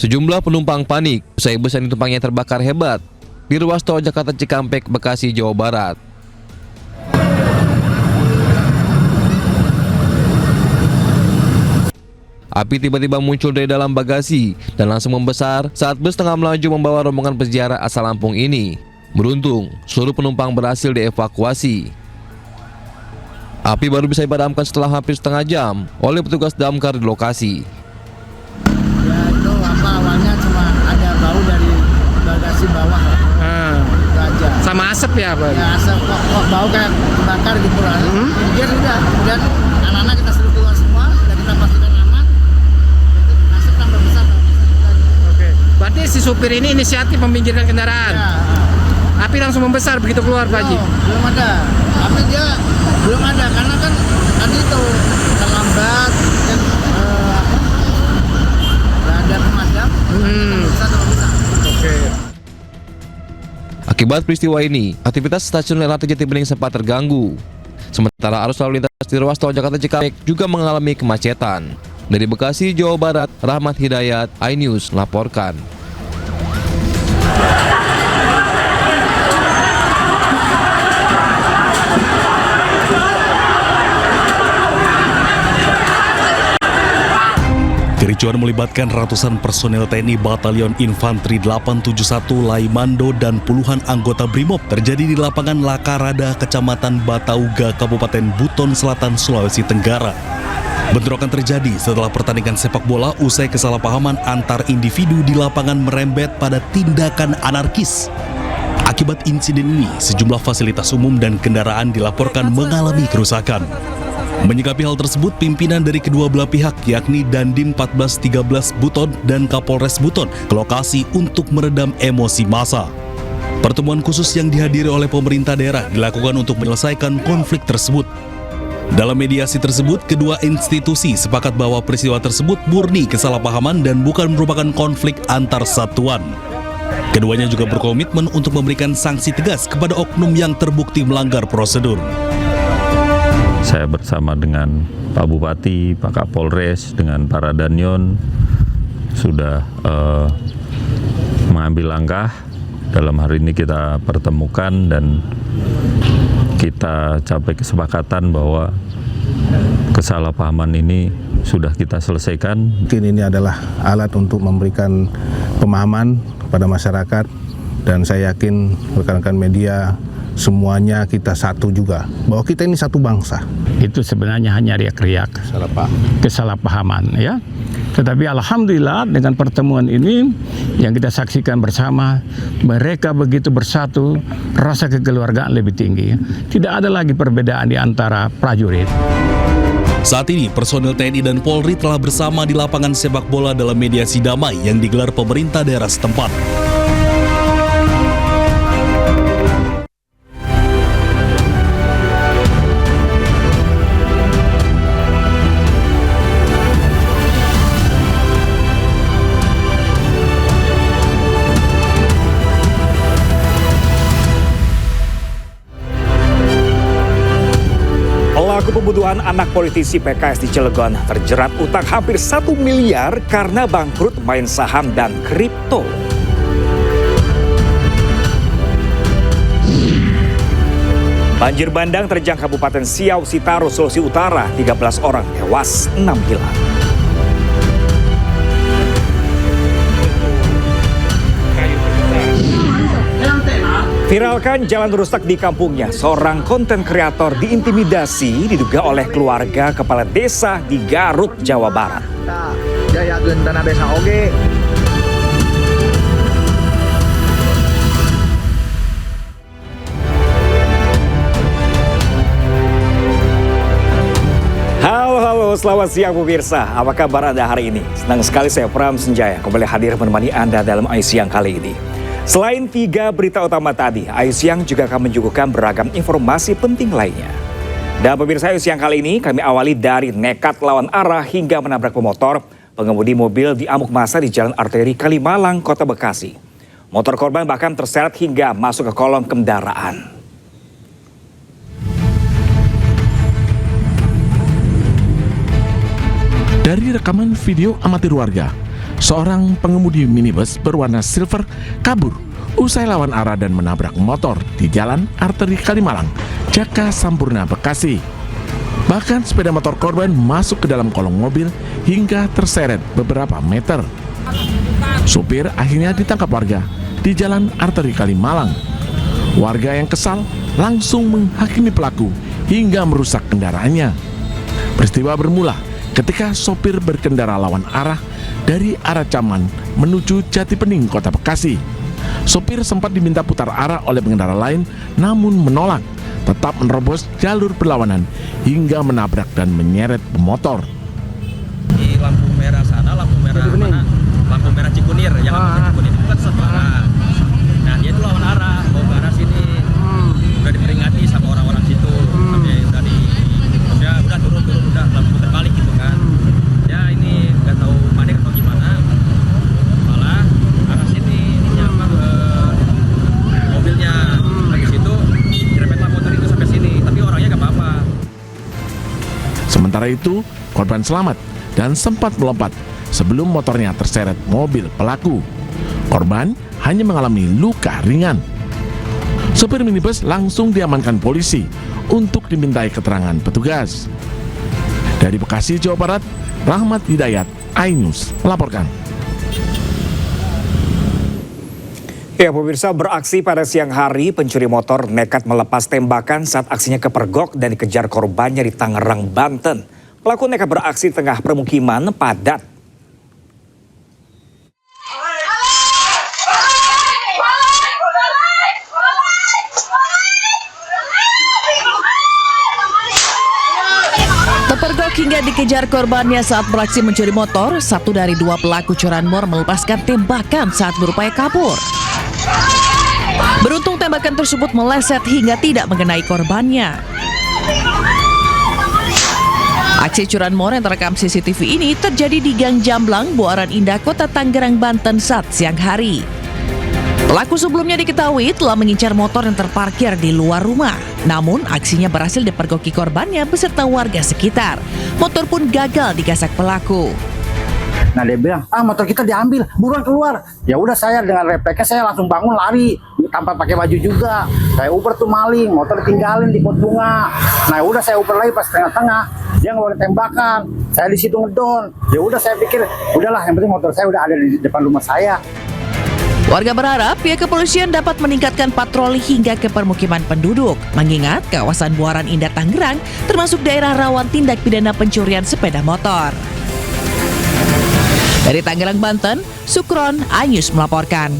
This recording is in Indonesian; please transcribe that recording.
Sejumlah penumpang panik usai bus yang ditumpangnya terbakar hebat di ruas tol Jakarta Cikampek, Bekasi, Jawa Barat. Api tiba-tiba muncul dari dalam bagasi dan langsung membesar saat bus tengah melaju membawa rombongan peziarah asal Lampung ini. Beruntung, seluruh penumpang berhasil dievakuasi. Api baru bisa dipadamkan setelah hampir setengah jam oleh petugas damkar di lokasi. Ya itu awalnya cuma ada bau dari bagasi bawah lah. Itu aja. Sama asap ya Pak? Ya asap kok bau kayak bakar gitu lah. Kemudian anak-anak kita suruh keluar semua, sudah kita pastikan aman. Itu asap tambah besar. Oke. Berarti si supir ini inisiatif meminggirkan kendaraan? Ya. Api langsung membesar begitu keluar Pak Haji? Belum ada. Tapi dia belum ada karena kan tadi itu terlambat dan nggak ada pemadam. Bisa. Oke. Akibat peristiwa ini, aktivitas stasiun LRT Jatibening sempat terganggu. Sementara arus lalu lintas di ruas tol Jakarta Cikampek juga mengalami kemacetan. Dari Bekasi, Jawa Barat, Rahmat Hidayat, iNews melaporkan. Kericuan melibatkan ratusan personel TNI Batalion Infanteri 871 Laimando dan puluhan anggota BRIMOB terjadi di lapangan Lakarada, Kecamatan Batauga, Kabupaten Buton Selatan, Sulawesi Tenggara. Bentrokan terjadi setelah pertandingan sepak bola usai kesalahpahaman antar individu di lapangan merembet pada tindakan anarkis. Akibat insiden ini, sejumlah fasilitas umum dan kendaraan dilaporkan mengalami kerusakan. Menyikapi hal tersebut, pimpinan dari kedua belah pihak yakni Dandim 1413 Buton dan Kapolres Buton ke lokasi untuk meredam emosi massa. Pertemuan khusus yang dihadiri oleh pemerintah daerah dilakukan untuk menyelesaikan konflik tersebut. Dalam mediasi tersebut, kedua institusi sepakat bahwa peristiwa tersebut murni kesalahpahaman dan bukan merupakan konflik antar satuan. Keduanya juga berkomitmen untuk memberikan sanksi tegas kepada oknum yang terbukti melanggar prosedur. Saya bersama dengan Pak Bupati, Pak Kapolres, dengan para danyon sudah mengambil langkah. Dalam hari ini kita pertemukan dan kita capai kesepakatan bahwa kesalahpahaman ini sudah kita selesaikan. Mungkin ini adalah alat untuk memberikan pemahaman kepada masyarakat, dan saya yakin rekan-rekan media semuanya kita satu juga, bahwa kita ini satu bangsa. Itu sebenarnya hanya riak-riak kesalahpahaman ya. Tetapi alhamdulillah dengan pertemuan ini yang kita saksikan bersama, mereka begitu bersatu, rasa kekeluargaan lebih tinggi. Tidak ada lagi perbedaan di antara prajurit. Saat ini, personel TNI dan Polri telah bersama di lapangan sepak bola dalam mediasi damai yang digelar pemerintah daerah setempat. Pelaku pembunuhan anak politisi PKS di Cilegon terjerat utang hampir 1 miliar karena bangkrut main saham dan kripto. Banjir bandang terjang Kabupaten Siau, Sitaro, Sulawesi Utara. 13 orang tewas, 6 hilang. Viralkan jalan rusak di kampungnya, seorang konten kreator diintimidasi diduga oleh keluarga kepala desa di Garut, Jawa Barat. Jayakeun tanah desa oge. Halo, selamat siang pemirsa. Apa kabar Anda hari ini? Senang sekali saya Pram Senjaya kembali hadir menemani Anda dalam Ayu Siang kali ini. Selain 3 berita utama tadi, Ayu Siang juga akan menyuguhkan beragam informasi penting lainnya. Dan pemirsa, Ayu Siang kali ini kami awali dari nekat lawan arah hingga menabrak pemotor. Pengemudi mobil diamuk massa di Jalan Arteri Kalimalang, Kota Bekasi. Motor korban bahkan terseret hingga masuk ke kolong kendaraan. Dari rekaman video amatir warga, seorang pengemudi minibus berwarna silver kabur usai lawan arah dan menabrak motor di Jalan Arteri Kalimalang, Jaka Sampurna, Bekasi. Bahkan sepeda motor korban masuk ke dalam kolong mobil hingga terseret beberapa meter. Supir akhirnya ditangkap warga di Jalan Arteri Kalimalang. Warga yang kesal langsung menghakimi pelaku hingga merusak kendaraannya. Peristiwa bermula ketika sopir berkendara lawan arah dari arah Caman menuju Jati Bening, Kota Bekasi. Sopir sempat diminta putar arah oleh pengendara lain, namun menolak, tetap menerobos jalur berlawanan hingga menabrak dan menyeret pemotor. Di lampu merah sana, lampu merah mana? Lampu merah Cikunir, yang lampu merah Cikunir itu kan satu arah. Nah dia itu lawan arah, mau ke arah sini. Udah diperingati sama orang-orang situ, tapi udah turun, udah lampu terbalik gitu kan. Ya ini nggak tahu panik atau gimana, malah arah sini mobilnya lagi situ direpetlah motor itu sampai sini, tapi orangnya nggak apa-apa. Sementara itu, korban selamat dan sempat melompat sebelum motornya terseret mobil pelaku. Korban hanya mengalami luka ringan. Sopir minibus langsung diamankan polisi untuk dimintai keterangan petugas. Dari Bekasi, Jawa Barat, Rahmat Hidayat, iNews melaporkan. Ya, pemirsa, beraksi pada siang hari, pencuri motor nekat melepas tembakan saat aksinya kepergok dan dikejar korbannya di Tangerang, Banten. Pelaku nekat beraksi di tengah permukiman padat. Terpergok hingga dikejar korbannya saat beraksi mencuri motor, satu dari dua pelaku curanmor melepaskan tembakan saat berupaya kabur. Beruntung tembakan tersebut meleset hingga tidak mengenai korbannya. Aksi curanmor yang terekam CCTV ini terjadi di Gang Jamblang, Buaran Indah, Kota Tangerang, Banten saat siang hari. Pelaku sebelumnya diketahui telah mengincar motor yang terparkir di luar rumah. Namun aksinya berhasil dipergoki korbannya beserta warga sekitar. Motor pun gagal digasak pelaku. Nah dia bilang, motor kita diambil, buruan keluar. Ya udah saya dengan refleksnya saya langsung bangun lari tanpa pakai baju juga. Saya uber tuh maling, motor ditinggalin di pot bunga. Nah udah saya uber lagi pas tengah-tengah, dia ngeluarin tembakan. Saya di situ ngedon. Ya udah saya pikir, udahlah yang penting motor saya udah ada di depan rumah saya. Warga berharap pihak kepolisian dapat meningkatkan patroli hingga ke permukiman penduduk, mengingat kawasan Buaran Indah Tangerang termasuk daerah rawan tindak pidana pencurian sepeda motor. Dari Tangerang, Banten, Sukron, iNews melaporkan.